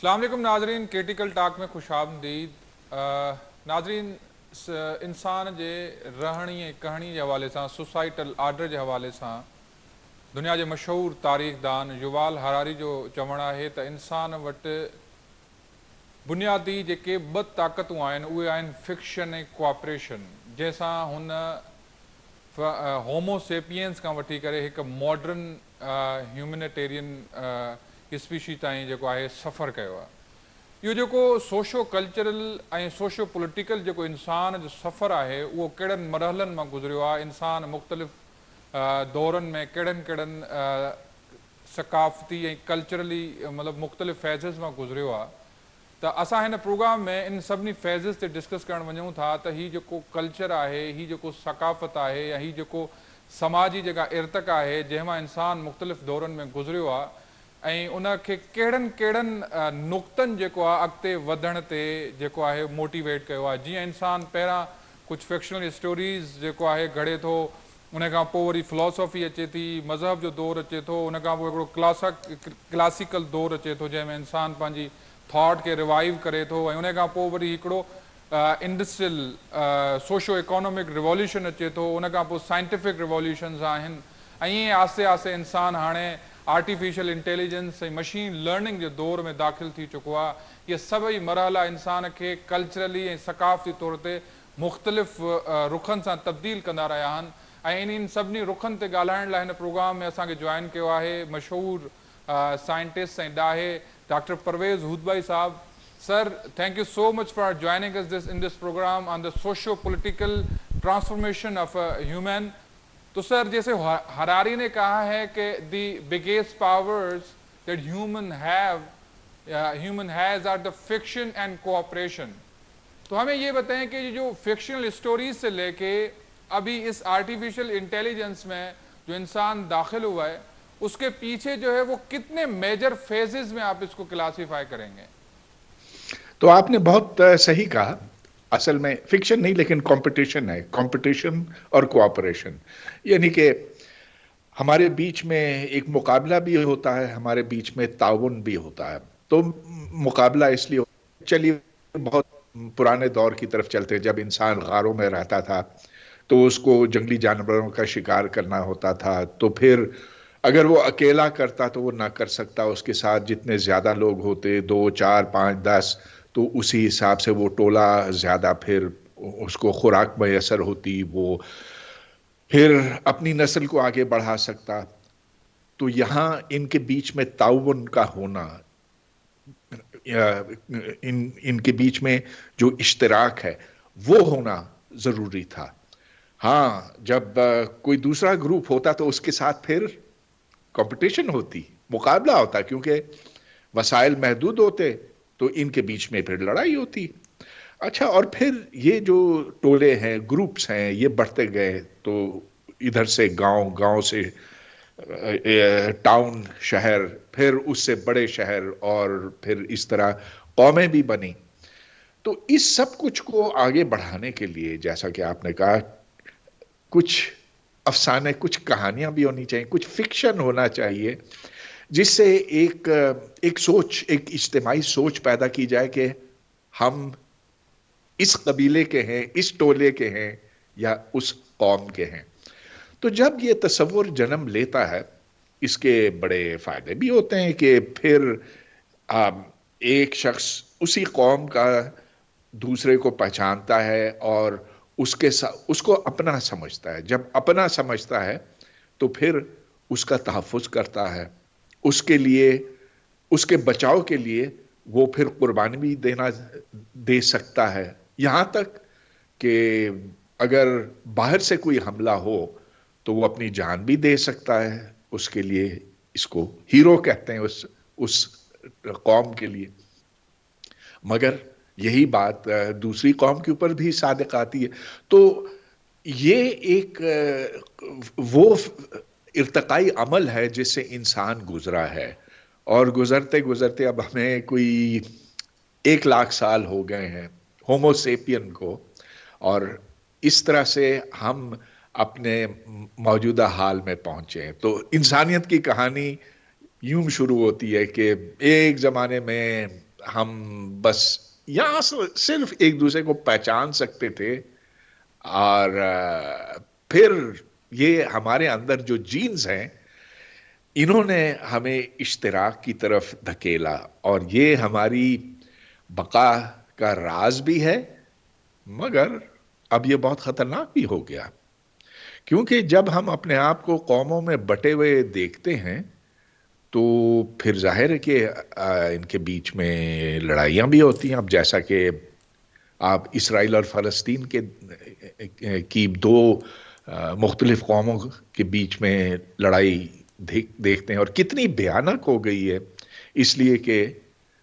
السلام علیکم ناظرین، کریٹیکل ٹاک میں خوش آمدید. ناظرین، انسان جے رہنی کہانی کے حوالے سے سوسائٹل آرڈر کے حوالے سے دنیا کے مشہور تاریخ دان یووال ہراری جو چوڻ ہے تو انسان وٹ بنیادی جے ب طاقتوں آئیں فکشن اور کوآپریشن، جیسا ہن ہومو سیپینس کا وٹھی کرے ایک ماڈرن ہیومنیٹیرین اسپیشی تائیں جو ہے سفر کیا یہ جو سوشو کلچرل اور سوشو پولیٹیکل جو انسان جو سفر ہے وہ کہڑن مرحلن میں گزریو ہے. انسان مختلف دورن میں کہڑن ثقافتی کلچرلی مطلب مختلف فیزز میں گزریو ہے. تو اساں ہن پروگرام میں ان سبنی فیزز تے ڈسکس کرن ونجوں تھا تو ہی جو کلچر ہے، ہی جو ثقافت ہے، یا ہی جو سماجی جگہ ارتقا ہے جنہاں انسان مختلف دورن میں گزریو ہے ان کے کہڑن نقطن جو اگتے ودھن تے جو ہے موٹیویٹ کیا ہے. جی انسان پہرا کچھ فکشنل اسٹوریز جو ہے گھڑے تو ان کا وری فلاسفی اچے تھی، مذہب جو دور اچے تو ان کا کلاسیکل دور اچے تو جن میں انسان پانچی تھاٹ کے ریوائیو کرے تو ان کا وری ایکڑو انڈسٹریل سوشو اکنامک ریولیوشن اچے تو ان کا سائنٹیفک ریولیوشنز ہیں آستے آستے انسان ہانے آرٹیفیشل انٹیلیجنس مشین لرننگ کے دور میں داخل تھی چکو ہے. یہ سبھی مرحلہ انسان کے کلچرلی ثقافتی طور تے مختلف رخن سے تبدیل کندا رہا ہیں. ان سبنی رخن تے گالائن لائے ان پروگرام میں اساں کے جوائن کیا ہے مشہور سائنٹسٹ ڈاہے ڈاکٹر پرویز ہودبائی صاحب. Sir, thank you so much for joining us in this program on the socio-political transformation of a human. تو سر جیسے ہراری نے کہا ہے کہ the biggest powers that human has are the fiction and cooperation. تو ہمیں یہ بتائیں کہ جو فکشنل اسٹوریز سے لے کے ابھی اس آرٹیفیشل انٹیلیجنس میں جو انسان داخل ہوا ہے اس کے پیچھے جو ہے وہ کتنے میجر فیزز میں آپ اس کو کلاسیفائی کریں گے؟ تو آپ نے بہت صحیح کہا. اصل میں فکشن نہیں لیکن کمپٹیشن ہے، کمپٹیشن اور کوآپریشن. یعنی کہ ہمارے بیچ میں ایک مقابلہ بھی ہوتا ہے، ہمارے بیچ میں تعاون بھی ہوتا ہے. تو مقابلہ اس لیے چلیے بہت پرانے دور کی طرف چلتے، جب انسان غاروں میں رہتا تھا تو اس کو جنگلی جانوروں کا شکار کرنا ہوتا تھا. تو پھر اگر وہ اکیلا کرتا تو وہ نہ کر سکتا، اس کے ساتھ جتنے زیادہ لوگ ہوتے 2 4 5 10 تو اسی حساب سے وہ ٹولہ زیادہ پھر اس کو خوراک میسر ہوتی، وہ پھر اپنی نسل کو آگے بڑھا سکتا. تو یہاں ان کے بیچ میں تعاون کا ہونا، ان کے بیچ میں جو اشتراک ہے وہ ہونا ضروری تھا. ہاں جب کوئی دوسرا گروپ ہوتا تو اس کے ساتھ پھر کمپٹیشن ہوتی، مقابلہ ہوتا، کیونکہ وسائل محدود ہوتے تو ان کے بیچ میں پھر لڑائی ہوتی. اچھا، اور پھر یہ جو ٹولے ہیں، گروپس ہیں، یہ بڑھتے گئے. تو ادھر سے گاؤں، گاؤں سے ٹاؤن، شہر، پھر اس سے بڑے شہر، اور پھر اس طرح قومیں بھی بنی. تو اس سب کچھ کو آگے بڑھانے کے لیے جیسا کہ آپ نے کہا کچھ افسانے، کچھ کہانیاں بھی ہونی چاہیے، کچھ فکشن ہونا چاہیے، جس سے ایک سوچ، ایک اجتماعی سوچ پیدا کی جائے کہ ہم اس قبیلے کے ہیں، اس ٹولے کے ہیں، یا اس قوم کے ہیں. تو جب یہ تصور جنم لیتا ہے اس کے بڑے فائدے بھی ہوتے ہیں کہ پھر ایک شخص اسی قوم کا دوسرے کو پہچانتا ہے اور اس کو اپنا سمجھتا ہے. جب اپنا سمجھتا ہے تو پھر اس کا تحفظ کرتا ہے، اس کے لیے، اس کے بچاؤ کے لیے وہ پھر قربانی بھی دے سکتا ہے. یہاں تک کہ اگر باہر سے کوئی حملہ ہو تو وہ اپنی جان بھی دے سکتا ہے اس کے لیے. اس کو ہیرو کہتے ہیں اس قوم کے لیے. مگر یہی بات دوسری قوم کے اوپر بھی صادق آتی ہے. تو یہ ایک وہ ارتقائی عمل ہے جس سے انسان گزرا ہے، اور گزرتے گزرتے اب ہمیں کوئی 1,00,000 سال ہو گئے ہیں ہومو سیپین کو، اور اس طرح سے ہم اپنے موجودہ حال میں پہنچے ہیں. تو انسانیت کی کہانی یوں شروع ہوتی ہے کہ ایک زمانے میں ہم بس یہاں صرف ایک دوسرے کو پہچان سکتے تھے، اور پھر یہ ہمارے اندر جو جینز ہیں انہوں نے ہمیں اشتراک کی طرف دھکیلا، اور یہ ہماری بقا کا راز بھی ہے، مگر اب یہ بہت خطرناک بھی ہو گیا، کیونکہ جب ہم اپنے آپ کو قوموں میں بٹے ہوئے دیکھتے ہیں تو پھر ظاہر ہے کہ ان کے بیچ میں لڑائیاں بھی ہوتی ہیں۔ اب جیسا کہ آپ اسرائیل اور فلسطین کے کی دو مختلف قوموں کے بیچ میں لڑائی دیکھتے ہیں، اور کتنی بھیانک ہو گئی ہے، اس لیے کہ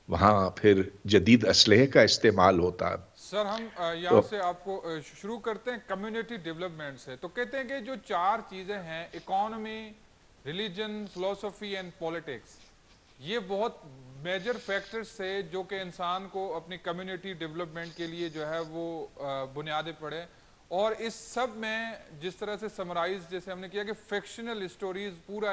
وہاں پھر جدید اسلحے کا استعمال ہوتا۔ سر ہم یہاں تو سے آپ کو شروع کرتے ہیں کمیونٹی ڈیولپمنٹ سے۔ تو کہتے ہیں کہ جو چار چیزیں ہیں، اکانومی، ریلیجن، فلسفی اینڈ پولیٹکس، یہ بہت میجر فیکٹرز تھے جو کہ انسان کو اپنی کمیونٹی ڈیولپمنٹ کے لیے جو ہے وہ بنیادیں پڑے، اور اس سب میں جس طرح سے سمرائز جیسے ہم نے کیا کہ فکشنل اسٹوریز پورا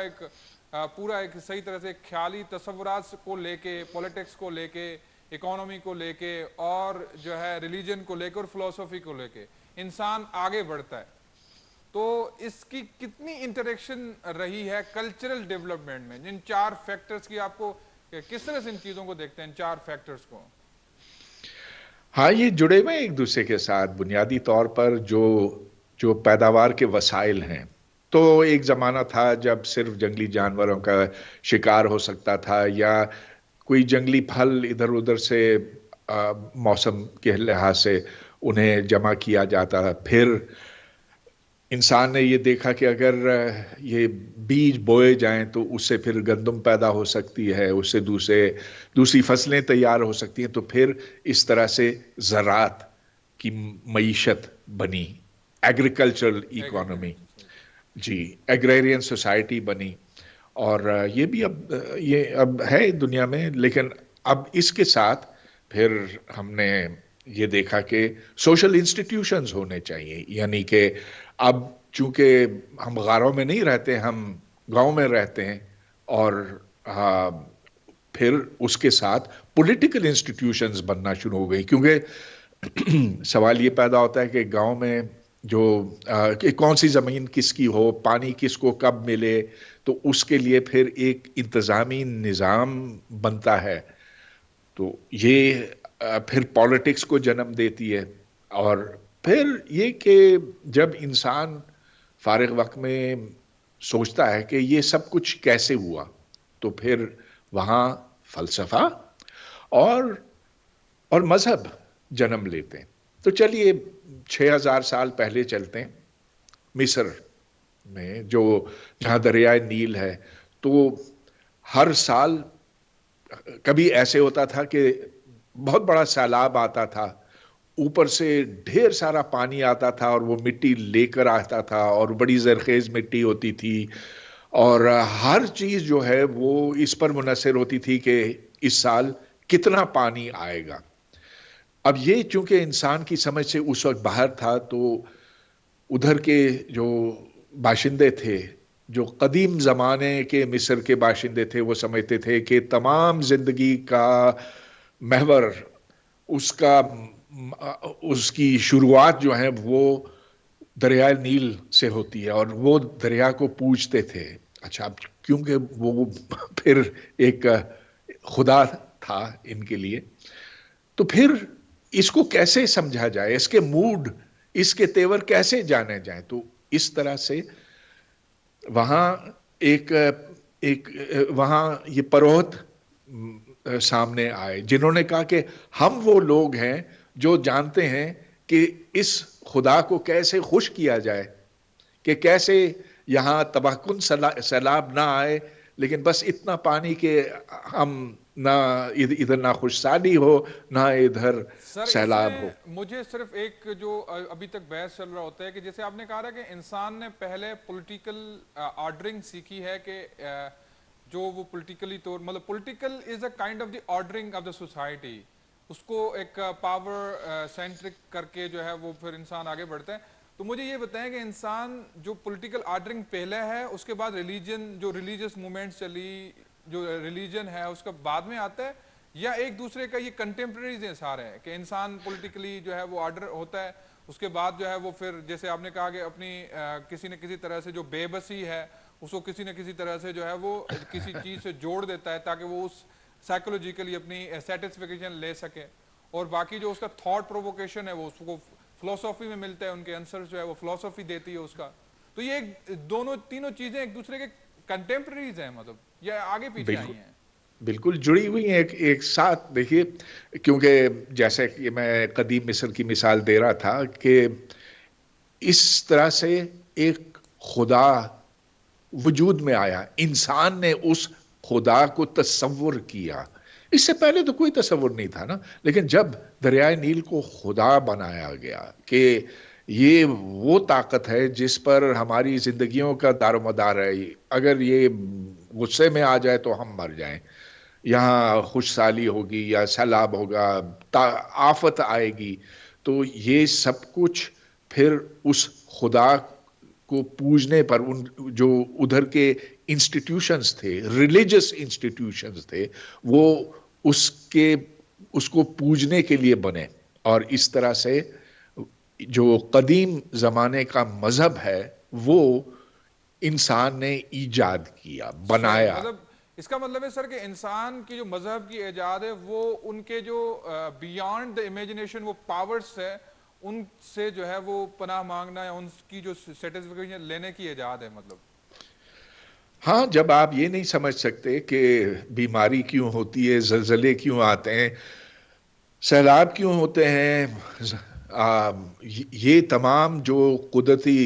ایک صحیح طرح سے خیالی تصورات کو لے کے، پولیٹکس کو لے کے، اکانومی کو لے کے، اور جو ہے ریلیجن کو لے کے اور فلسفی کو لے کے انسان آگے بڑھتا ہے۔ تو اس کی کتنی انٹریکشن رہی ہے کلچرل ڈیولپمنٹ میں ان چار فیکٹرز کی؟ آپ کو کس طرح سے ان چیزوں کو دیکھتے ہیں، ان چار فیکٹرز کو؟ ہاں، یہ جڑے ہوئے ایک دوسرے کے ساتھ بنیادی طور پر جو پیداوار کے وسائل ہیں۔ تو ایک زمانہ تھا جب صرف جنگلی جانوروں کا شکار ہو سکتا تھا، یا کوئی جنگلی پھل ادھر ادھر سے موسم کے لحاظ سے انہیں جمع کیا جاتا تھا۔ پھر انسان نے یہ دیکھا کہ اگر یہ بیج بوئے جائیں تو اس سے پھر گندم پیدا ہو سکتی ہے، اس سے دوسری فصلیں تیار ہو سکتی ہیں، تو پھر اس طرح سے زراعت کی معیشت بنی، ایگریکلچرل اکانومی، جی، ایگریرین سوسائٹی بنی۔ اور یہ اب ہے دنیا میں، لیکن اب اس کے ساتھ پھر ہم نے یہ دیکھا کہ سوشل انسٹیٹیوشنز ہونے چاہیے، یعنی کہ اب چونکہ ہم غاروں میں نہیں رہتے، ہم گاؤں میں رہتے ہیں، اور پھر اس کے ساتھ پولیٹیکل انسٹیٹیوشنز بننا شروع ہو گئی، کیونکہ سوال یہ پیدا ہوتا ہے کہ گاؤں میں کہ کون سی زمین کس کی ہو، پانی کس کو کب ملے، تو اس کے لیے پھر ایک انتظامی نظام بنتا ہے۔ تو یہ پھر پالیٹکس کو جنم دیتی ہے، اور پھر یہ کہ جب انسان فارغ وقت میں سوچتا ہے کہ یہ سب کچھ کیسے ہوا، تو پھر وہاں فلسفہ اور اور مذہب جنم لیتے ہیں۔ تو چلیے 6000 سال پہلے چلتے ہیں، مصر میں جہاں دریائے نیل ہے، تو ہر سال کبھی ایسے ہوتا تھا کہ بہت بڑا سیلاب آتا تھا، اوپر سے ڈھیر سارا پانی آتا تھا اور وہ مٹی لے کر آتا تھا، اور بڑی زرخیز مٹی ہوتی تھی، اور ہر چیز جو ہے وہ اس پر منحصر ہوتی تھی کہ اس سال کتنا پانی آئے گا۔ اب یہ چونکہ انسان کی سمجھ سے اس وقت باہر تھا، تو ادھر کے جو باشندے تھے، جو قدیم زمانے کے مصر کے باشندے تھے، وہ سمجھتے تھے کہ تمام زندگی کا محور، اس کا اس کی شروعات جو ہے وہ دریائے نیل سے ہوتی ہے، اور وہ دریا کو پوجتے تھے۔ اچھا، اب کیونکہ وہ پھر ایک خدا تھا ان کے لیے، تو پھر اس کو کیسے سمجھا جائے، اس کے موڈ، اس کے تیور کیسے جانے جائیں؟ تو اس طرح سے وہاں ایک ایک وہاں یہ پروہت سامنے آئے، جنہوں نے کہا کہ ہم وہ لوگ ہیں جو جانتے ہیں کہ اس خدا کو کیسے خوش کیا جائے، کہ کیسے یہاں تباہ کن سیلاب نہ آئے، لیکن بس اتنا پانی کہ ہم نہ ادھر نہ خوش سالی ہو، نہ ادھر سر اس میں سیلاب ہو۔ مجھے صرف ایک جو ابھی تک بحث چل رہا ہوتا ہے کہ جیسے آپ نے کہا کہ انسان نے پہلے پولیٹیکل آرڈرنگ سیکھی ہے، کہ جو وہ پولیٹیکلی طور مطلب political is a kind of the ordering of the society, اس کو ایک پاور سینٹرک کر کے جو ہے وہ پھر انسان آگے بڑھتا ہے۔ تو مجھے یہ بتائیں کہ انسان جو پولیٹیکل آرڈرنگ پہلے ہے، اس کے بعد ریلیجن، جو ریلیجس موومنٹس چلی، جو ریلیجن ہے اس کا بعد میں آتا ہے، یا ایک دوسرے کا یہ کنٹمپریریز ہیں سارے کہ انسان پولیٹیکلی جو ہے وہ آرڈر ہوتا ہے, اس کے بعد جو ہے وہ پھر جیسے آپ نے کہا کہ اپنی کسی نہ کسی طرح سے جو بے بسی ہے اس کو کسی نہ کسی طرح سے جو ہے وہ کسی چیز سے جوڑ دیتا ہے تاکہ وہ اس سائیکولوجیکلی اپنی سیٹسفیکیشن لے سکے, اور باقی جو اس کا تھاٹ پرووکیشن ہے وہ اس کو فلسفی میں ملتا ہے, ان کے آنسر جو ہے وہ فلسفی دیتی ہے اس کا. تو یہ دونوں تینوں چیزیں ایک دوسرے کے کنٹمپریریز ہیں, مطلب یہ آگے پیچھے آئی بالکل ہیں. بالکل جڑی ہوئی ہیں ایک ساتھ. دیکھیے کیونکہ جیسے کہ میں قدیم مصر کی مثال دے رہا تھا کہ اس طرح سے ایک خدا وجود میں آیا, انسان نے اس خدا کو تصور کیا. اس سے پہلے تو کوئی تصور نہیں تھا نا, لیکن جب دریائے نیل کو خدا بنایا گیا کہ یہ وہ طاقت ہے جس پر ہماری زندگیوں کا دار و مدار ہے, اگر یہ غصے میں آ جائے تو ہم مر جائیں, یہاں خوش سالی ہوگی یا سیلاب ہوگا, آفت آئے گی, تو یہ سب کچھ پھر اس خدا کو پوجنے پر ان جو ادھر کے انسٹیٹیوشنز تھے, ریلیجس انسٹیٹیوشنز تھے, وہ اس کو پوجنے کے لیے بنے. اور اس طرح سے جو قدیم زمانے کا مذہب ہے وہ انسان نے ایجاد کیا, صحیح, بنایا. مطلب اس کا مطلب ہے سر کہ انسان کی جو مذہب کی ایجاد ہے وہ ان کے جو بیانڈ دا امیجنیشن وہ پاورز ہے ان سے جو ہے وہ پناہ مانگنا ہے, ان کی جو سیٹسفیکیشن لینے کی ایجاد ہے. مطلب ہاں, جب آپ یہ نہیں سمجھ سکتے کہ بیماری کیوں ہوتی ہے, زلزلے کیوں آتے ہیں, سیلاب کیوں ہوتے ہیں, یہ تمام جو قدرتی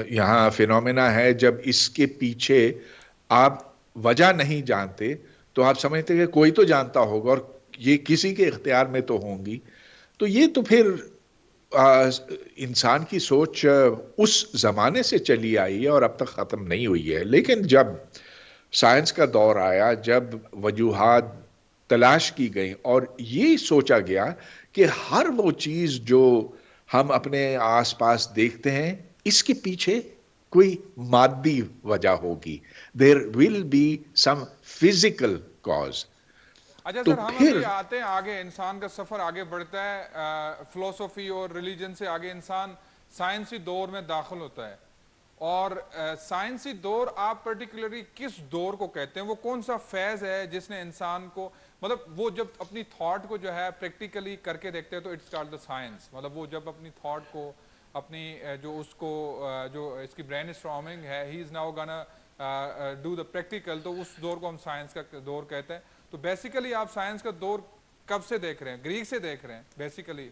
یہاں فینومینا ہے, جب اس کے پیچھے آپ وجہ نہیں جانتے تو آپ سمجھتے کہ کوئی تو جانتا ہوگا اور یہ کسی کے اختیار میں تو ہوں گی. تو یہ تو پھر انسان کی سوچ اس زمانے سے چلی آئی ہے اور اب تک ختم نہیں ہوئی ہے. لیکن جب سائنس کا دور آیا, جب وجوہات تلاش کی گئی اور یہ سوچا گیا کہ ہر وہ چیز جو ہم اپنے آس پاس دیکھتے ہیں اس کے پیچھے کوئی مادی وجہ ہوگی, there will be some physical cause. اچھا تو سر, ہم پھر ابھی آتے ہیں آگے, انسان کا سفر آگے بڑھتا ہے, فلسفی اور ریلیجن سے آگے انسان سائنسی دور میں داخل ہوتا ہے. اور سائنسی دور آپ پرٹیکولرلی کس دور کو کہتے ہیں, وہ کون سا فیز ہے جس نے انسان کو, مطلب وہ جب اپنی تھاٹ کو جو ہے پریکٹیکلی کر کے دیکھتے ہیں تو اٹس کالڈ دا سائنس, مطلب وہ جب اپنی تھاٹ کو اپنی جو اس کو جو اس کی برین اسٹارمنگ ہے, ہی از ناؤ گانا ڈو دا پریکٹیکل, تو اس دور کو ہم سائنس کا دور کہتے ہیں. تو بیسیکلی آپ سائنس کا دور کب سے دیکھ رہے ہیں, گریک سے دیکھ رہے ہیں بیسیکلی؟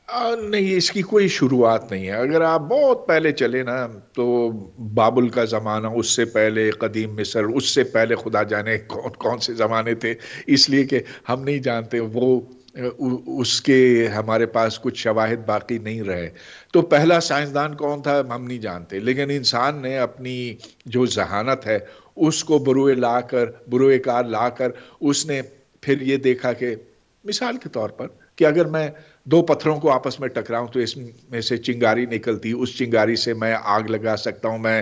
نہیں, اس کی کوئی شروعات نہیں ہے. اگر آپ بہت پہلے چلے نا تو بابل کا زمانہ, اس سے پہلے قدیم مصر, اس سے پہلے خدا جانے کون کون سے زمانے تھے, اس لیے کہ ہم نہیں جانتے, وہ اس کے ہمارے پاس کچھ شواہد باقی نہیں رہے. تو پہلا سائنسدان کون تھا ہم نہیں جانتے, لیکن انسان نے اپنی جو ذہانت ہے اس کو بروئے کار لا کر اس نے پھر یہ دیکھا کہ مثال کے طور پر کہ اگر میں دو پتھروں کو آپس میں ٹکراؤں تو اس میں سے چنگاری نکلتی, اس چنگاری سے میں آگ لگا سکتا ہوں, میں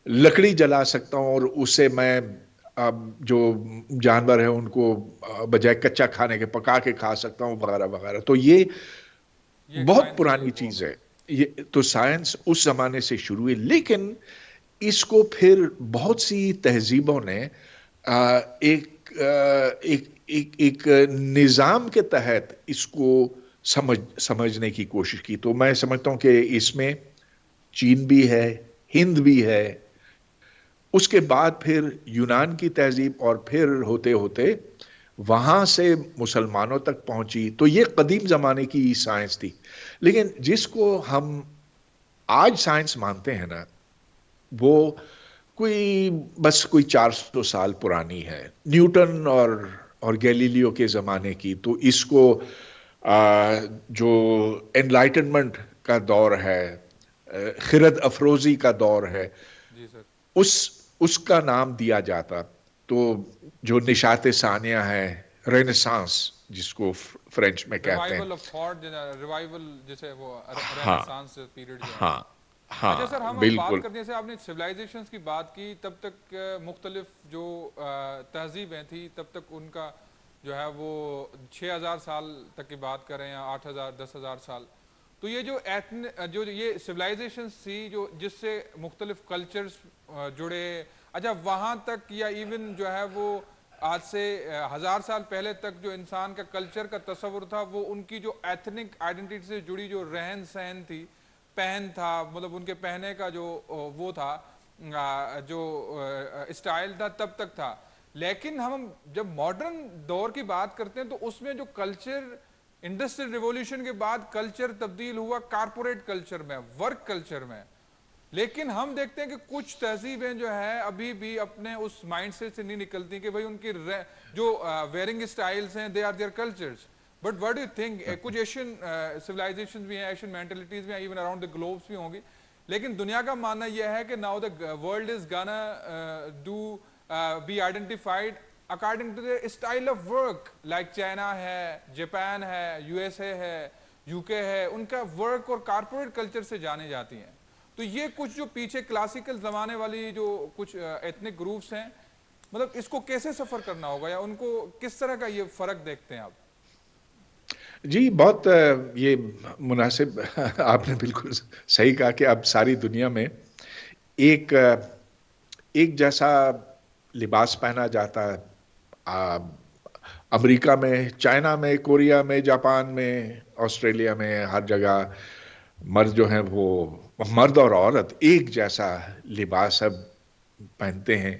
لکڑی جلا سکتا ہوں, اور اس سے میں جو جانور ہیں ان کو بجائے کچا کھانے کے پکا کے کھا سکتا ہوں, وغیرہ وغیرہ. تو یہ ایک بہت سائنسی پرانی وہ چیز ہوگا. ہے. یہ تو سائنس اس زمانے سے شروع ہوئی, لیکن اس کو پھر بہت سی تہذیبوں نے ایک ایک نظام کے تحت اس کو سمجھنے کی کوشش کی. تو میں سمجھتا ہوں کہ اس میں چین بھی ہے, ہند بھی ہے, اس کے بعد پھر یونان کی تہذیب, اور پھر ہوتے ہوتے وہاں سے مسلمانوں تک پہنچی. تو یہ قدیم زمانے کی سائنس تھی. لیکن جس کو ہم آج سائنس مانتے ہیں نا, وہ کوئی 400 سال پرانی ہے, نیوٹن اور گیلیلیو کے زمانے کی. تو اس کو جو انلائٹنمنٹ کا دور ہے, خرد افروزی کا دور ہے, جی سر. اس کا نام دیا جاتا. تو جو نشاط ثانیہ ہے, رینیسانس جس کو فرینچ میں کہتے ہیں, ریوائول آف تھاٹ, ریوائول جسے وہ ہاں رینیسانس پیریڈ جو ہے. ہاں اچھا ہاں سر، ہم اب بات بالکل. کرتے ہیں، جیسے آپ نے سویلائزیشنز کی بات کی، تب تک مختلف جو تہذیبیں تھیں تب تک ان کا جو ہے وہ 6,000 سال تک کی بات کریں یا 8,000 10,000 سال. تو یہ جو یہ سویلائزیشنز تھی جو جس سے مختلف کلچرز جڑے، اچھا وہاں تک یا ایون جو ہے وہ آج سے 1,000 سال پہلے تک جو انسان کا کلچر کا تصور تھا، وہ ان کی جو ایتھنک آئیڈینٹی سے جڑی جو رہن سہن تھی، پہن تھا، مطلب ان کے پہنے کا جو وہ تھا، جو اسٹائل تھا، تب تک تھا. لیکن ہم جب ماڈرن دور کی بات کرتے ہیں تو اس میں جو کلچر، انڈسٹریل ریولوشن کے بعد کلچر تبدیل ہوا کارپوریٹ کلچر میں، ورک کلچر میں. لیکن ہم دیکھتے ہیں کہ کچھ تہذیبیں جو ہے ابھی بھی اپنے اس مائنڈ سیٹ سے نہیں نکلتی کہ بھائی ان کی جو ویئرنگ اسٹائلس ہیں they are their cultures. But what do you think, کچھ ایشین سویلائزیشن بھی ہیں، ایشین مینٹلٹیز بھی ہیں، ایون اراؤنڈ دا گلوبس بھی ہوں گی، لیکن دنیا کا ماننا یہ ہے کہ now the world is gonna do be identified according to the style of work. Like China ہے، جاپان ہے، یو ایس اے ہے، یو کے ہے، ان کا ورک اور کارپوریٹ کلچر سے جانے جاتی ہیں. تو یہ کچھ جو پیچھے کلاسیکل زمانے والی جو کچھ ایتھنک گروپس ہیں، مطلب اس کو کیسے سفر کرنا ہوگا یا ان کو کس طرح کا یہ فرق دیکھتے ہیں آپ؟ جی بہت یہ مناسب آپ نے بالکل صحیح کہا کہ اب ساری دنیا میں ایک ایک جیسا لباس پہنا جاتا ہے. امریکہ میں، چائنا میں، کوریا میں، جاپان میں، آسٹریلیا میں، ہر جگہ مرد جو ہیں وہ مرد اور عورت ایک جیسا لباس اب پہنتے ہیں.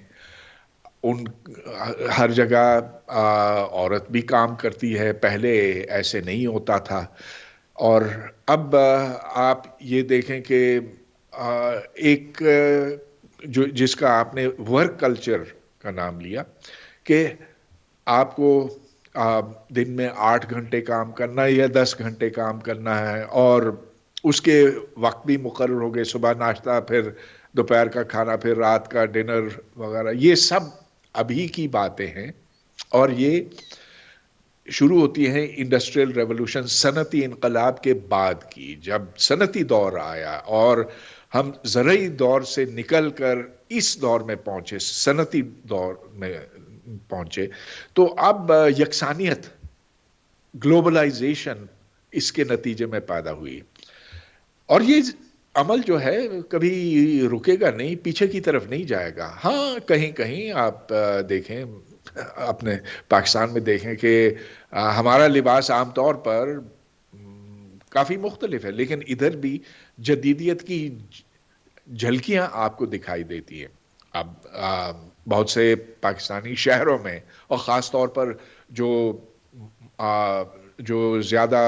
ان ہر جگہ عورت بھی کام کرتی ہے، پہلے ایسے نہیں ہوتا تھا. اور اب آپ یہ دیکھیں کہ ایک جو جس کا آپ نے ورک کلچر کا نام لیا، کہ آپ کو دن میں 8 گھنٹے کام کرنا ہے یا 10 گھنٹے کام کرنا ہے، اور اس کے وقت بھی مقرر ہو گئے، صبح ناشتہ، پھر دوپہر کا کھانا، پھر رات کا ڈنر وغیرہ. یہ سب ابھی کی باتیں ہیں، اور یہ شروع ہوتی ہیں انڈسٹریل ریولوشن، صنعتی انقلاب کے بعد کی. جب صنعتی دور آیا اور ہم زرعی دور سے نکل کر اس دور میں پہنچے، صنعتی دور میں پہنچے، تو اب یکسانیت، گلوبلائزیشن اس کے نتیجے میں پیدا ہوئی. اور یہ عمل جو ہے کبھی رکے گا نہیں، پیچھے کی طرف نہیں جائے گا. ہاں کہیں کہیں آپ دیکھیں، اپنے پاکستان میں دیکھیں کہ ہمارا لباس عام طور پر کافی مختلف ہے، لیکن ادھر بھی جدیدیت کی جھلکیاں آپ کو دکھائی دیتی ہیں. اب بہت سے پاکستانی شہروں میں، اور خاص طور پر جو جو زیادہ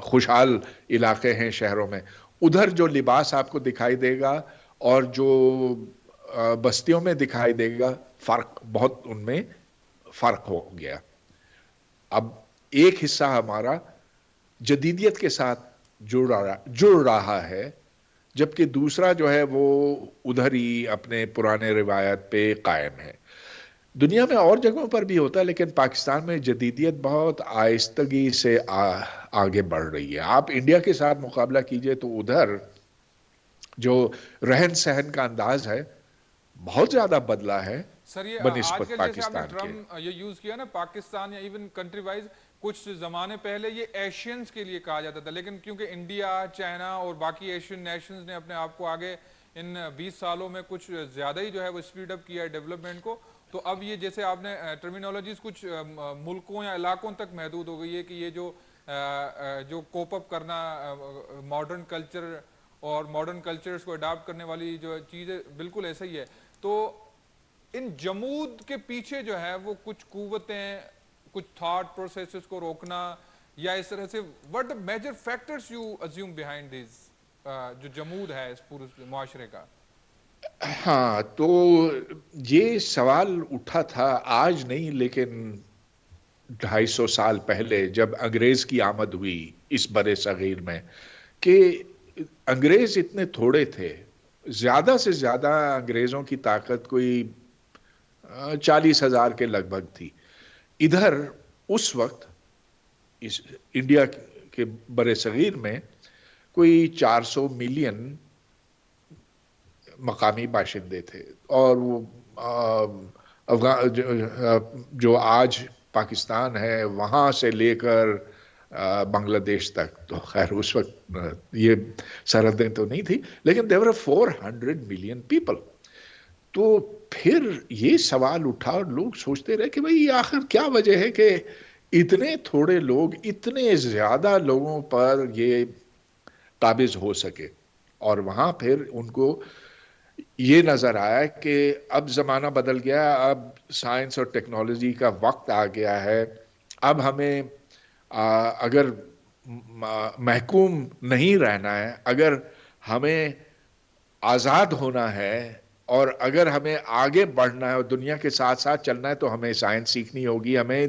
خوشحال علاقے ہیں شہروں میں، ادھر جو لباس آپ کو دکھائی دے گا اور جو بستیوں میں دکھائی دے گا، فرق بہت، ان میں فرق ہو گیا. اب ایک حصہ ہمارا جدیدیت کے ساتھ جڑ رہا ہے، جبکہ دوسرا جو ہے وہ ادھر ہی اپنے پرانے روایت پہ قائم ہے. دنیا میں اور جگہوں پر بھی ہوتا ہے، لیکن پاکستان میں جدیدیت بہت آہستگی سے آگے بڑھ رہی ہے. آپ انڈیا کے ساتھ مقابلہ کیجئے تو ادھر جو رہن سہن کا انداز ہے بہت زیادہ بدلا ہے سر یہ آج بنسبت کل جیسے آپ نے پاکستان کے. ٹرم یہ یوز کیا نا، پاکستان یا ایون کنٹری وائز، کچھ زمانے پہلے یہ ایشینز کے لیے کہا جاتا تھا، لیکن کیونکہ انڈیا، چائنا اور باقی ایشین نیشنز نے اپنے آپ کو آگے ان 20 سالوں میں کچھ زیادہ ہی جو ہے وہ اسپیڈ اپ کیا ہے ڈیولپمنٹ کو. تو اب یہ جیسے آپ نے ٹرمینالوجیز کچھ ملکوں یا علاقوں تک محدود ہو گئی ہے کہ یہ جو کوپ اپ کرنا ماڈرن کلچر اور ماڈرن کلچرز کو اڈاپٹ کرنے والی جو چیز ہے بالکل ایسا ہی ہے. تو ان جمود کے پیچھے جو ہے وہ کچھ قوتیں، کچھ تھاٹ پروسیسز کو روکنا یا اس طرح سے، what the major factors you assume behind this جو جمود ہے اس پورے معاشرے کا؟ ہاں تو یہ سوال اٹھا تھا آج نہیں، لیکن 250 سال پہلے جب انگریز کی آمد ہوئی اس برے صغیر میں، کہ انگریز اتنے تھوڑے تھے. زیادہ سے زیادہ انگریزوں کی طاقت کوئی 40,000 کے لگ بھگ تھی. ادھر اس وقت اس انڈیا کے برے صغیر میں کوئی 400 ملین مقامی باشندے تھے، اور وہ جو آج پاکستان ہے وہاں سے لے کر بنگلہ دیش تک، تو خیر اس وقت یہ سرحدیں تو نہیں تھی، لیکن there were 400 ملین پیپل. تو پھر یہ سوال اٹھا اور لوگ سوچتے رہے کہ بھئی آخر کیا وجہ ہے کہ اتنے تھوڑے لوگ اتنے زیادہ لوگوں پر یہ قابض ہو سکے. اور وہاں پھر ان کو یہ نظر آیا کہ اب زمانہ بدل گیا، اب سائنس اور ٹیکنالوجی کا وقت آ گیا ہے. اب ہمیں اگر محکوم نہیں رہنا ہے، اگر ہمیں آزاد ہونا ہے، اور اگر ہمیں آگے بڑھنا ہے اور دنیا کے ساتھ ساتھ چلنا ہے، تو ہمیں سائنس سیکھنی ہوگی، ہمیں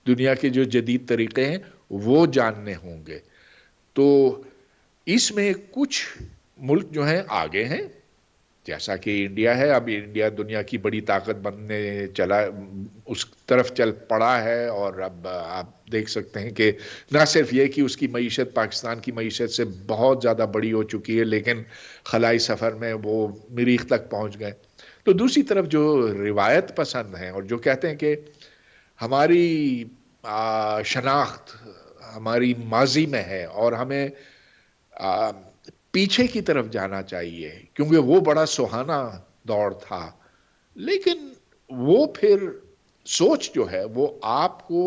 دنیا کے جو جدید طریقے ہیں وہ جاننے ہوں گے. تو اس میں کچھ ملک جو ہیں آگے ہیں، جیسا کہ انڈیا ہے. اب انڈیا دنیا کی بڑی طاقت بننے اس طرف چل پڑا ہے، اور اب آپ دیکھ سکتے ہیں کہ نہ صرف یہ کہ اس کی معیشت پاکستان کی معیشت سے بہت زیادہ بڑی ہو چکی ہے، لیکن خلائی سفر میں وہ مریخ تک پہنچ گئے. تو دوسری طرف جو روایت پسند ہیں اور جو کہتے ہیں کہ ہماری شناخت ہماری ماضی میں ہے اور ہمیں پیچھے کی طرف جانا چاہیے کیونکہ وہ بڑا سہانا دور تھا، لیکن وہ پھر سوچ جو ہے وہ آپ کو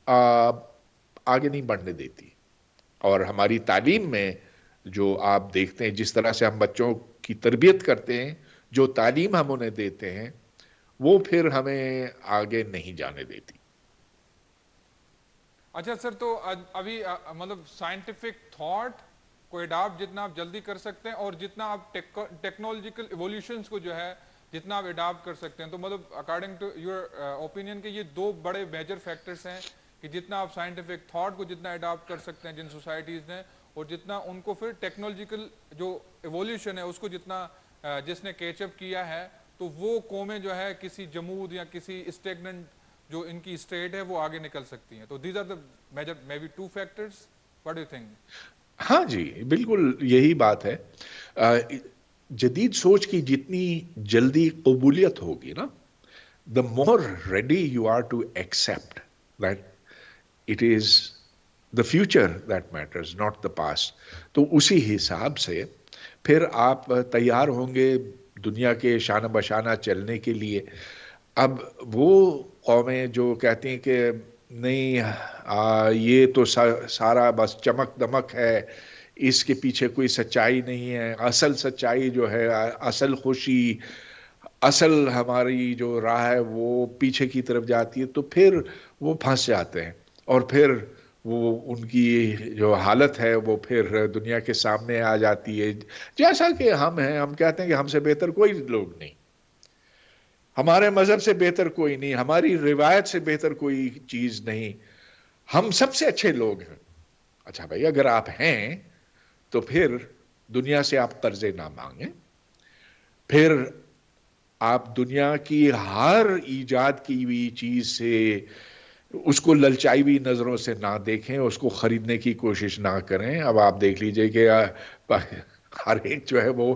آگے نہیں بڑھنے دیتی. اور ہماری تعلیم میں جو آپ دیکھتے ہیں جس طرح سے ہم بچوں کی تربیت کرتے ہیں، جو تعلیم ہم انہیں دیتے ہیں، وہ پھر ہمیں آگے نہیں جانے دیتی. اچھا سر، تو ابھی مطلب سائنٹیفک تھاٹ کو اڈاپٹ جتنا آپ جلدی کر سکتے ہیں اور جتنا آپ ٹیکنالوجیکل ایولیوشنز کو جو ہے جتنا آپ اڈاپٹ کر سکتے ہیں، تو مطلب اکارڈنگ ٹو یور اوپینین کہ یہ دو بڑے میجر فیکٹرز ہیں کہ جتنا آپ سائنٹیفک تھاٹ کو جتنا اڈاپٹ کر سکتے ہیں جن سوسائٹیز نے، اور جتنا ان کو پھر ٹیکنالوجیکل جو ایولیوشن ہے اس کو جتنا جس نے کیچ اپ کیا ہے، تو وہ قومیں جو ہے کسی جمود یا کسی اسٹیگننٹ جو ان کی اسٹیٹ ہے وہ آگے نکل سکتی ہیں. تو these are the major maybe two factors. What do you think? ہاں جی، بالکل یہی بات ہے. جدید سوچ کی جتنی جلدی قبولیت ہوگی نا، the more ready you are to accept that it is the future that matters, not the past. تو اسی حساب سے پھر آپ تیار ہوں گے دنیا کے شانہ بشانہ چلنے کے لیے. اب وہ قومیں جو کہتی ہیں کہ نہیں یہ تو سارا بس چمک دمک ہے، اس کے پیچھے کوئی سچائی نہیں ہے، اصل سچائی جو ہے، اصل خوشی، اصل ہماری جو راہ ہے وہ پیچھے کی طرف جاتی ہے، تو پھر وہ پھنس جاتے ہیں. اور پھر وہ ان کی جو حالت ہے وہ پھر دنیا کے سامنے آ جاتی ہے. جیسا کہ ہم ہیں، ہم کہتے ہیں کہ ہم سے بہتر کوئی لوگ نہیں، ہمارے مذہب سے بہتر کوئی نہیں، ہماری روایت سے بہتر کوئی چیز نہیں، ہم سب سے اچھے لوگ ہیں. اچھا بھائی، اگر آپ ہیں تو پھر دنیا سے آپ قرضے نہ مانگیں، پھر آپ دنیا کی ہر ایجاد کی ہوئی چیز سے اس کو للچائی ہوئی نظروں سے نہ دیکھیں، اس کو خریدنے کی کوشش نہ کریں. اب آپ دیکھ لیجئے کہ ہر ایک جو ہے وہ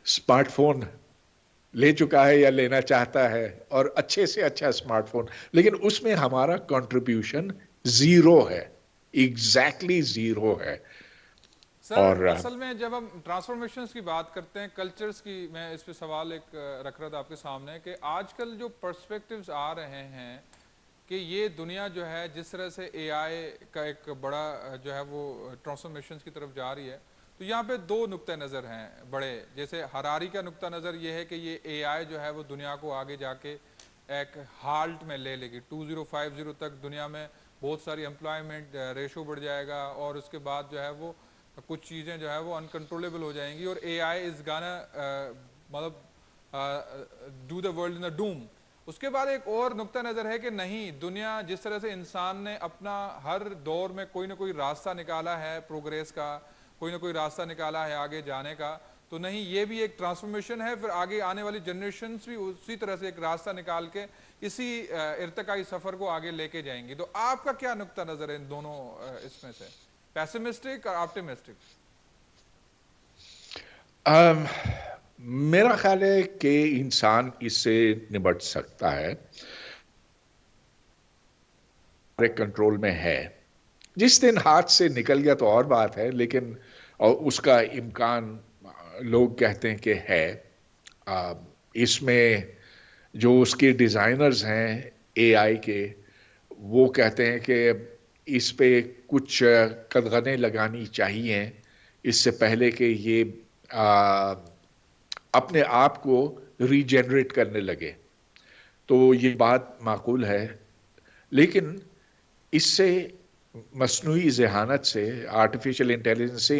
اسمارٹ فون لے چکا ہے یا لینا چاہتا ہے، اور اچھے سے اچھا اسمارٹ فون، لیکن اس میں ہمارا کنٹریبیوشن زیرو ہے، ایگزیکٹلی زیرو ہے. سر اور اصل میں جب ہم ٹرانسفارمیشنز کی بات کرتے ہیں، کلچرز کی، میں اس پہ سوال ایک رکھ رہا تھا آپ کے سامنے کہ آج کل جو پرسپیکٹیوز آ رہے ہیں کہ یہ دنیا جو ہے جس طرح سے اے آئی کا ایک بڑا جو ہے وہ ٹرانسفارمیشنز کی طرف جا رہی ہے، تو یہاں پہ دو نقطہ نظر ہیں بڑے. جیسے ہراری کا نقطہ نظر یہ ہے کہ یہ اے آئی جو ہے وہ دنیا کو آگے جا کے ایک ہالٹ میں لے لے گی. 2050 تک دنیا میں بہت ساری امپلائمنٹ ریشو بڑھ جائے گا، اور اس کے بعد جو ہے وہ کچھ چیزیں جو ہے وہ انکنٹرولبل ہو جائیں گی، اور اے آئی از گانا مطلب ڈو دا ورلڈ ان اے ڈوم. اس کے بعد ایک اور نقطہ نظر ہے کہ نہیں، دنیا جس طرح سے انسان نے اپنا ہر دور میں کوئی نہ کوئی راستہ نکالا ہے پروگریس کا، کوئی نہ کوئی راستہ نکالا ہے آگے جانے کا، تو نہیں یہ بھی ایک ٹرانسفارمیشن ہے. پھر آگے آنے والی جنریشنز بھی اسی طرح سے ایک راستہ نکال کے اسی ارتقائی سفر کو آگے لے کے جائیں گی. تو آپ کا کیا نقطہ نظر ہے ان دونوں اس میں سے؟ پیسمسٹک اور آپٹیمسٹک؟ میرا خیال ہے کہ انسان اس سے نمٹ سکتا ہے، ہمارے کنٹرول میں ہے. جس دن ہاتھ سے نکل گیا تو اور بات ہے، لیکن اس کا امکان لوگ کہتے ہیں کہ ہے. اس میں جو اس کے ڈیزائنرز ہیں اے آئی کے، وہ کہتے ہیں کہ اس پہ کچھ قدغنیں لگانی چاہیے اس سے پہلے کہ یہ اپنے آپ کو ریجنریٹ کرنے لگے. تو یہ بات معقول ہے، لیکن اس سے مصنوعی ذہانت سے، آرٹیفیشل انٹیلیجنس سے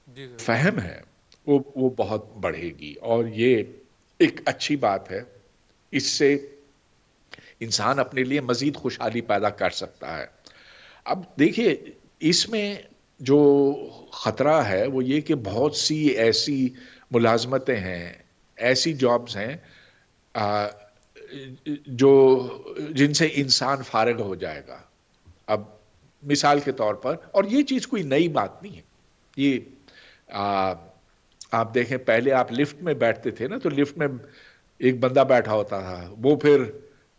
جی سر. فہم ہے وہ بہت بڑھے گی، اور یہ ایک اچھی بات ہے. اس سے انسان اپنے لیے مزید خوشحالی پیدا کر سکتا ہے. اب دیکھیے، اس میں جو خطرہ ہے وہ یہ کہ بہت سی ایسی ملازمتیں ہیں، ایسی جابز ہیں جو جن سے انسان فارغ ہو جائے گا. اب مثال کے طور پر، اور یہ چیز کوئی نئی بات نہیں ہے، یہ آپ دیکھیں، پہلے آپ لفٹ میں بیٹھتے تھے نا، تو لفٹ میں ایک بندہ بیٹھا ہوتا تھا، وہ پھر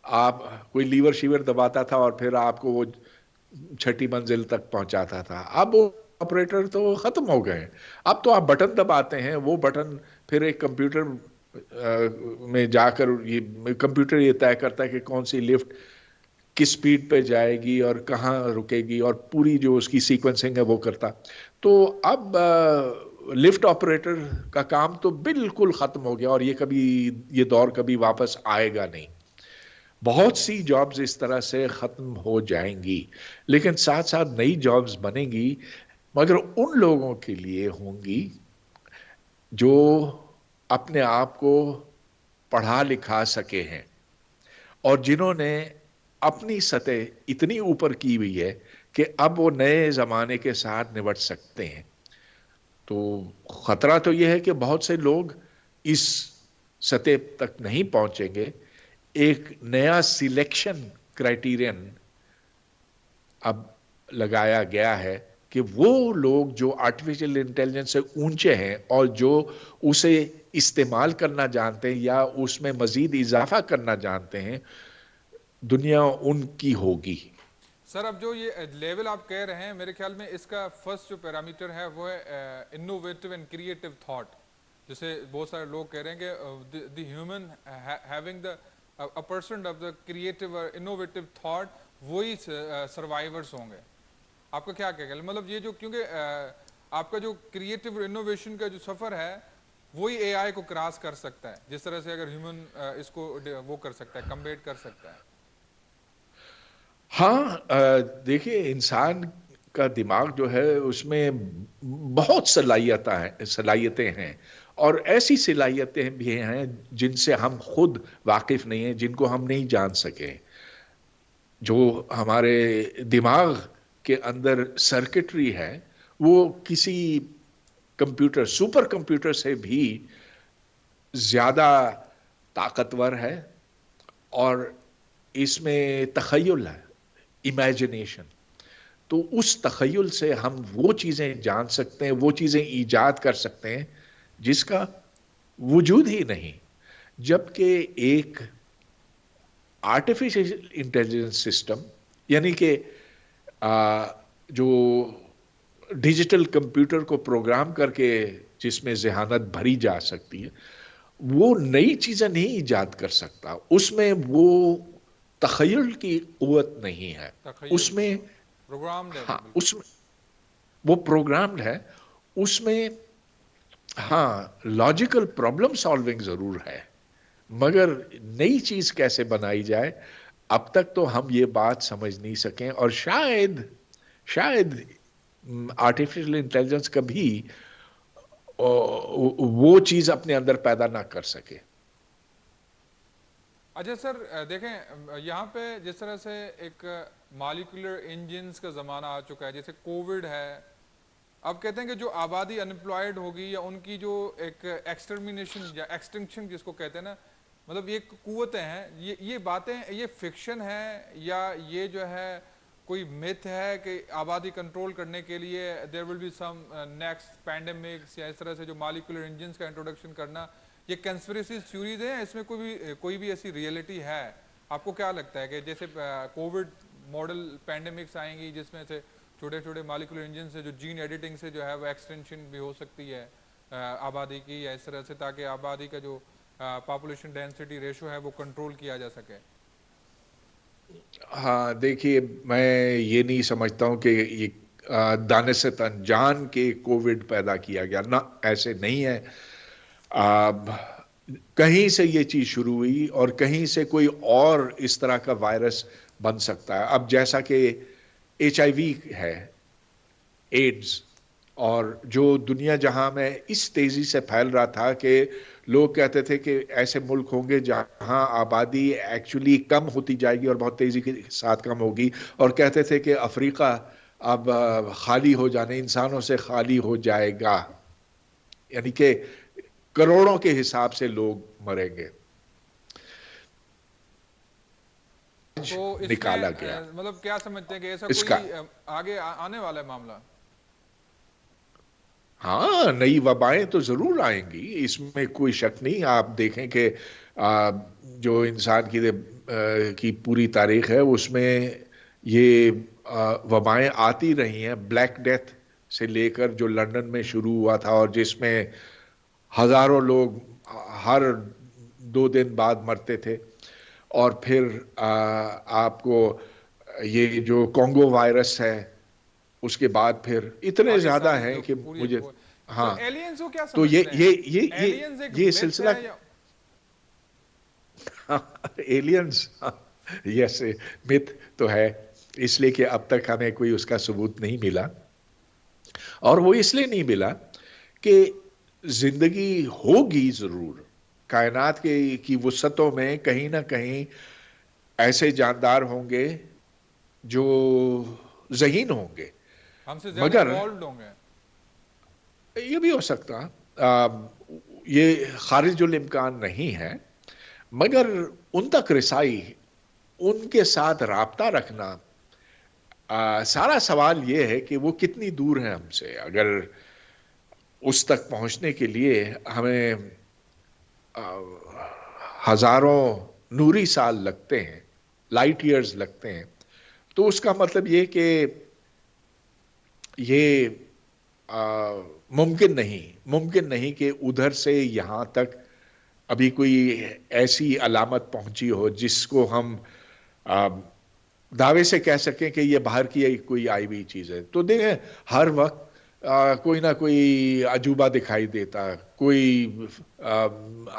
آپ کوئی لیور شیور دباتا تھا اور پھر آپ کو وہ چھٹی منزل تک پہنچاتا تھا. اب وہ آپریٹر تو ختم ہو گئے. اب تو آپ بٹن دباتے ہیں، وہ بٹن پھر ایک کمپیوٹر میں جا کر یہ کمپیوٹر یہ طے کرتا ہے کہ کون سی لفٹ کس سپیڈ پہ جائے گی اور کہاں رکے گی، اور پوری جو اس کی سیکوینسنگ ہے وہ کرتا. تو اب لفٹ آپریٹر کا کام تو بالکل ختم ہو گیا، اور یہ دور کبھی واپس آئے گا نہیں. بہت سی جابز اس طرح سے ختم ہو جائیں گی، لیکن ساتھ ساتھ نئی جابز بنیں گی، مگر ان لوگوں کے لیے ہوں گی جو اپنے آپ کو پڑھا لکھا سکے ہیں، اور جنہوں نے اپنی سطح اتنی اوپر کی ہوئی ہے کہ اب وہ نئے زمانے کے ساتھ نمٹ سکتے ہیں. تو خطرہ تو یہ ہے کہ بہت سے لوگ اس سطح تک نہیں پہنچیں گے. ایک نیا سلیکشن کرائٹیرین اب لگایا گیا ہے کہ وہ لوگ جو آرٹیفیشل انٹیلیجنس سے اونچے ہیں اور جو اسے استعمال کرنا جانتے ہیں یا اس میں مزید اضافہ کرنا جانتے ہیں، دنیا ان کی ہوگی. سر اب جو یہ لیول آپ کہہ رہے ہیں، میرے خیال میں اس کا فرسٹ جو پیرامیٹر ہے وہ ہے انوویٹو اینڈ کریٹو تھاٹ. جیسے بہت سارے لوگ کہہ رہے ہیں کہ the human having the a person of the creative or innovative thought وہی سروائیورس ہوں گے. آپ کا کیا کہہ گا؟ مطلب یہ جو، کیونکہ آپ کا جو کریٹو اور انوویشن کا جو سفر ہے وہی اے آئی کو کراس کر سکتا ہے، جس طرح سے اگر ہیومن اس کو وہ کر سکتا ہے، کمبیٹ کر سکتا ہے. ہاں، دیکھیے، انسان کا دماغ جو ہے اس میں بہت صلاحیتیں ہیں، اور ایسی صلاحیتیں بھی ہیں جن سے ہم خود واقف نہیں ہیں، جن کو ہم نہیں جان سکے. جو ہمارے دماغ کے اندر سرکٹری ہے، وہ کسی سپر کمپیوٹر سے بھی زیادہ طاقتور ہے، اور اس میں تخیل ہے، امیجنیشن. تو اس تخیل سے ہم وہ چیزیں جان سکتے ہیں، وہ چیزیں ایجاد کر سکتے ہیں جس کا وجود ہی نہیں. جبکہ ایک آرٹیفیشل انٹیلیجنس سسٹم، یعنی کہ جو ڈیجیٹل کمپیوٹر کو پروگرام کر کے جس میں ذہانت بھری جا سکتی ہے، وہ نئی چیزیں نہیں ایجاد کر سکتا. اس میں وہ تخیل کی قوت نہیں ہے. تخیل اس کی میں پروگرامڈ ہے وہ ہاں بالکل. اس میں وہ پروگرامڈ ہے. اس میں ہاں لاجیکل پرابلم سالونگ ضرور ہے، مگر نئی چیز کیسے بنائی جائے اب تک تو ہم یہ بات سمجھ نہیں سکیں. اور شاید آرٹیفیشل انٹیلیجنس کبھی وہ چیز اپنے اندر پیدا نہ کر سکے. اچھا سر، دیکھیں یہاں پہ جس طرح سے ایک مالیکولر انجنز کا زمانہ آ چکا ہے، جیسے کووڈ ہے، اب کہتے ہیں کہ جو آبادی انپلائڈ ہوگی یا ان کی جو ایک ایکسٹرمینیشن یا ایکسٹنکشن جس کو کہتے ہیں نا، مطلب یہ قوتیں ہیں، یہ باتیں، یہ فکشن ہے یا یہ جو ہے کوئی میتھ ہے کہ آبادی کنٹرول کرنے کے لیے there will be some next pandemics یا اس طرح سے جو مالیکولر انجنس کا انٹروڈکشن کرنا، یہ کنسپریسی تھیوریز ہیں، اس میں کوئی بھی ایسی ریئلٹی ہے؟ آپ کو کیا لگتا ہے کہ جیسے کووڈ ماڈل پینڈیمکس آئیں گی جس میں سے چھوٹے چھوٹے مالیکولر انجن سے جو جین ایڈیٹنگ سے جو ہے وہ ایکسٹینشن بھی ہو سکتی ہے آبادی کی، یا اس طرح سے تاکہ آبادی کا جو پاپولیشن ڈینسٹی ریشو ہے وہ کنٹرول کیا جا سکے؟ ہاں دیکھیے، میں یہ نہیں سمجھتا ہوں کہ یہ دانستاً جان کے کووڈ پیدا کیا گیا، نہ ایسے نہیں ہے. آب کہیں سے یہ چیز شروع ہوئی اور کہیں سے کوئی اور اس طرح کا وائرس بن سکتا ہے. اب جیسا کہ HIV ہے، ایڈز، اور جو دنیا جہاں میں اس تیزی سے پھیل رہا تھا کہ لوگ کہتے تھے کہ ایسے ملک ہوں گے جہاں آبادی ایکچولی کم ہوتی جائے گی اور بہت تیزی کے ساتھ کم ہوگی، اور کہتے تھے کہ افریقہ اب خالی ہو جانے انسانوں سے خالی ہو جائے گا، یعنی کہ کروڑوں کے حساب سے لوگ مریں گے. تو اس میں نکالا گیا مطلب کیا سمجھتے ہیں کہ ایسا اس کا. کوئی آگے آنے والا ہے معاملہ؟ ہاں، نئی وبائیں تو ضرور آئیں گی، اس میں کوئی شک نہیں. آپ دیکھیں کہ جو انسان کی پوری تاریخ ہے اس میں یہ وبائیں آتی رہی ہیں. بلیک ڈیتھ سے لے کر جو لندن میں شروع ہوا تھا اور جس میں ہزاروں لوگ ہر 2 دن بعد مرتے تھے، اور پھر آپ کو یہ جو کونگو وائرس ہے، اس کے بعد پھر اتنے آگے زیادہ ساری ہیں جو کہ پوری مجھے. سر ہاں، ایلینز کو کیا تو سمجھتے ہیں؟ ایلینز ایک یہ میتھ سلسلہ ہے یا ایلینز، یس، مت تو ہے، اس لیے کہ اب تک ہمیں کوئی اس کا ثبوت نہیں ملا. اور وہ اس لیے نہیں ملا کہ زندگی ہوگی ضرور کائنات کی وسعتوں میں، کہیں نہ کہیں ایسے جاندار ہوں گے جو ذہین ہوں گے، ہم سے زیادہ مگر ایوالوڈ ہوں گے؟ یہ بھی ہو سکتا، یہ خارج الامکان نہیں ہے. مگر ان تک رسائی، ان کے ساتھ رابطہ رکھنا، سارا سوال یہ ہے کہ وہ کتنی دور ہیں ہم سے. اگر اس تک پہنچنے کے لیے ہمیں ہزاروں نوری سال لگتے ہیں، لائٹ ایئرز لگتے ہیں، تو اس کا مطلب یہ کہ یہ ممکن نہیں کہ ادھر سے یہاں تک ابھی کوئی ایسی علامت پہنچی ہو جس کو ہم دعوے سے کہہ سکیں کہ یہ باہر کی کوئی آئی ہوئی چیز ہے. تو دیکھیں، ہر وقت کوئی نہ کوئی عجوبہ دکھائی دیتا، کوئی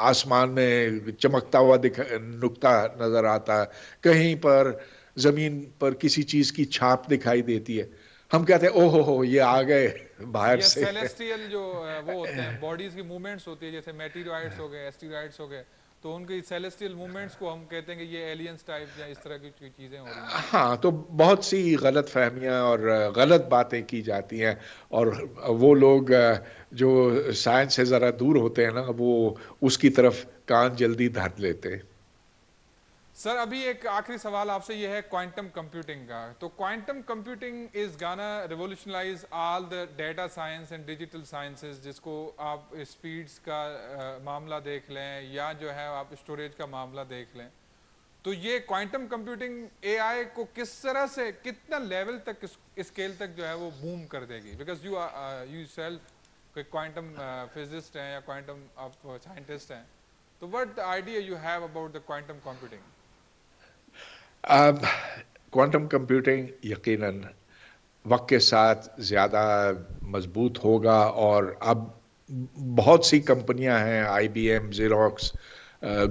آسمان میں چمکتا ہوا نقطہ نظر آتا، کہیں پر زمین پر کسی چیز کی چھاپ دکھائی دیتی ہے، ہم کہتے ہیں اوہ ہو یہ آ گئے باہر یہ سے. سیلیسٹیل جو وہ ہوتے ہیں باڈیز کی موومنٹس ہوتی ہے، جیسے میٹیورائٹس ہو گئے، ایسٹیرائڈس ہو گئے، تو ان کی سیلیسٹیل موومنٹس کو ہم کہتے ہیں کہ یہ ایلینز ٹائپ یا اس طرح کی چیزیں ہو رہی ہیں. ہاں، تو بہت سی غلط فہمیاں اور غلط باتیں کی جاتی ہیں، اور وہ لوگ جو سائنس سے ذرا دور ہوتے ہیں نا، وہ اس کی طرف کان جلدی دھر لیتے. سر ابھی ایک آخری سوال آپ سے یہ ہے کوانٹم کمپیوٹنگ کا. تو quantum computing is gonna revolutionize all the data science and digital sciences, جس کو آپ اسپیڈس کا معاملہ دیکھ لیں یا جو ہے آپ اسٹوریج کا معاملہ دیکھ لیں. تو یہ کوانٹم کمپیوٹنگ اے آئی کو کس طرح سے کتنا لیول تک اسکیل تک جو ہے وہ بوم کر دے گی؟ بیکاز یو سیلف کوئی کوانٹم فزسٹ ہیں یا کوانٹم آپ سائنٹسٹ ہیں، تو what idea you have about the quantum computing? Quantum computing یقیناً وقت کے ساتھ زیادہ مضبوط ہوگا، اور اب بہت سی کمپنیاں ہیں، IBM، زیروکس،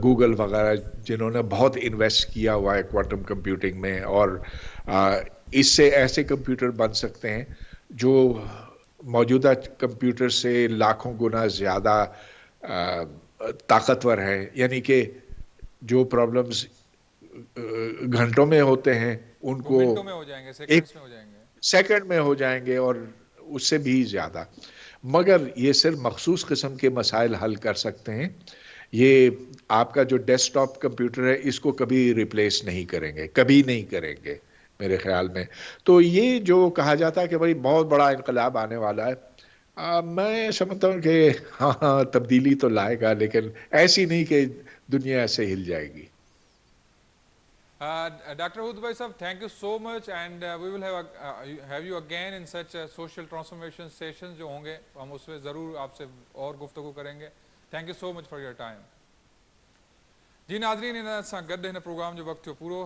گوگل وغیرہ، جنہوں نے بہت انویسٹ کیا ہوا ہے کوانٹم کمپیوٹنگ میں، اور اس سے ایسے کمپیوٹر بن سکتے ہیں جو موجودہ کمپیوٹر سے لاکھوں گنا زیادہ طاقتور ہیں. یعنی کہ جو پرابلمز گھنٹوں میں ہوتے ہیں ان وہ کو منٹوں میں ہو جائیں گے، ایک سیکنڈز میں ہو جائیں گے. سیکنڈ میں ہو جائیں گے، اور اس سے بھی زیادہ. مگر یہ صرف مخصوص قسم کے مسائل حل کر سکتے ہیں. یہ آپ کا جو ڈیسک ٹاپ کمپیوٹر ہے اس کو کبھی ریپلیس نہیں کریں گے، کبھی نہیں کریں گے. میرے خیال میں. تو یہ جو کہا جاتا ہے کہ بھائی بہت بڑا انقلاب آنے والا ہے، میں سمجھتا ہوں کہ ہاں ہاں تبدیلی تو لائے گا، لیکن ایسی نہیں کہ دنیا ایسے ہل جائے گی. Dr. Hud Bhai Sahab, thank you so much, and we will have you again in such social transformation sessions جو ہوں گے ہم اس میں ضرور آپ سے اور گفتگو کریں گے. Thank you so much for your time. جی ناظرین ان ساں گڈ ہن پروگرام جو وقت پورو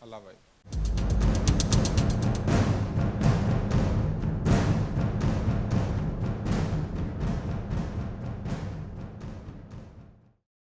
اللہ بھائی.